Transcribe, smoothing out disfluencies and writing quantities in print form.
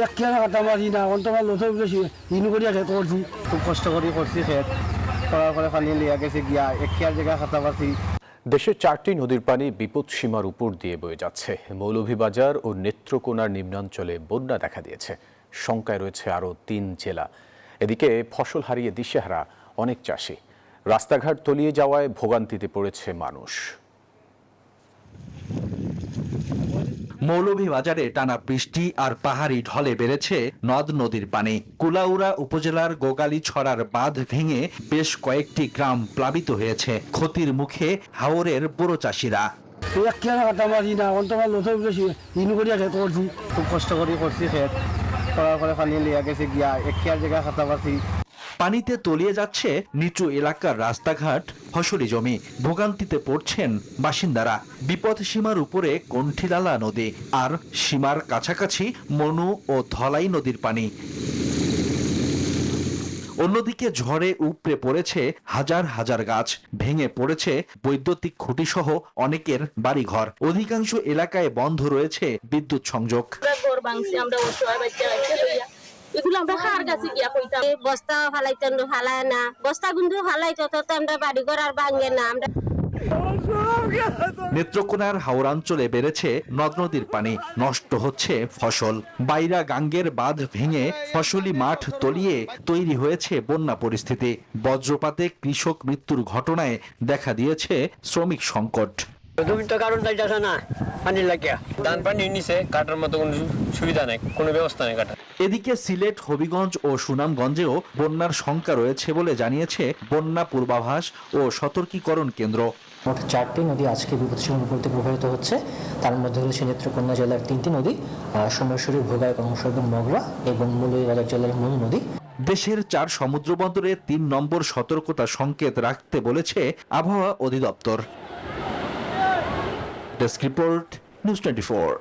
এক কেনা কাটা মারি না এখন তোমার লোথ বেশি ইনু করিয়া খেত করছি, খুব কষ্ট করে করছি খেত করার পরে পানি লিয়া গেছে গিয়া এক কেয়ার জায়গা খাতা পারছি। দেশের 4টি নদীর পানি বিপদসীমার উপর দিয়ে বয়ে যাচ্ছে। মৌলভীবাজার ও নেত্রকোনার নিম্নাঞ্চলে বন্যা দেখা দিয়েছে। শঙ্কায় রয়েছে আরও 3 জেলা। এদিকে ফসল হারিয়ে দিশেহারা অনেক চাষি। রাস্তাঘাট তলিয়ে যাওয়ায় ভোগান্তিতে পড়েছে মানুষ। মৌলভীবাজারে টানা বৃষ্টি আর পাহাড়ি ঢলে বেড়েছে নদ নদীর পানি। কুলাউড়া উপজেলার গোগালীছড়ার বাঁধ ভেঙে বেশ কয়েকটি গ্রাম প্লাবিত হয়েছে। ক্ষতির মুখে হাওরের বড় চাষিরা। এক কেনা কাটা মারি না এখন তোমার লোথ বেশি ইনু করিয়া খেত করছি, খুব কষ্ট করে করছি খেত করার পরে পানি লিয়া গেছে গিয়া এক কেয়ার জায়গা খাতা পারছি। পানিতে তলিয়ে যাচ্ছে নিচু এলাকার রাস্তাঘাট, ফসলি জমি। ভোগান্তিতে পড়ছেন বাসিন্দারা। বিপদ সীমার উপরে কণ্ঠিলালা নদী, আর সীমার কাছাকাছি মনু ও ধলাই নদীর পানি। অন্যদিকে ঝড়ে উপড়ে পড়েছে হাজার হাজার গাছ, ভেঙে পড়েছে বৈদ্যুতিক খুঁটিসহ অনেকের বাড়িঘর। অধিকাংশ এলাকায় বন্ধ রয়েছে বিদ্যুৎ সংযোগ। এগুলো আমরা খার গাছে গিয়া কইতাম বস্তা ফালাইতেন ফালায় না, বস্তা কিন্তু ফালাইতো তো আমরা বাড়ি ঘর আর ভাঙে না। আমরা নেত্রকোনার হাওরাঞ্চলে বেড়েছে নদ নদীর পানি, নষ্ট হচ্ছে ফসল। বাইরা গাঙ্গের বাঁধ ভেঙে ফসলি মাঠ তলিয়ে তৈরি হয়েছে বন্যা পরিস্থিতি। বজ্রপাতে কৃষক মৃত্যুর ঘটনায় দেখা দিয়েছে শ্রমিক সংকট। কারণ যাইতেছে না, পানি লাগিয়া ধান পানি নিচে কাটার মতো কোনো সুবিধা নেই, কোনো ব্যবস্থা নেই কাটা। এদিকে সিলেট, হবিগঞ্জ ও সুনামগঞ্জেও বন্যার শঙ্কা রয়েছে বলে জানিয়েছে বন্যা পূর্বাভাস ও সতর্কীকরণ কেন্দ্র। মোট 4টি নদী আজকে বিপদসীমার উপর দিয়ে প্রবাহিত হচ্ছে। তার মধ্যে রয়েছে নেত্রকোনা জেলার 3টি নদী, সোমেশ্বরী, ভোগাই, কংসর্গন, মগরা এবং মৌলভীবাজার জেলার মনু নদী। দেশের 4 সমুদ্র বন্দরে 3 নম্বর সতর্কতা সংকেত রাখতে বলেছে আবহাওয়া অধিদপ্তর। Desk report, news 24।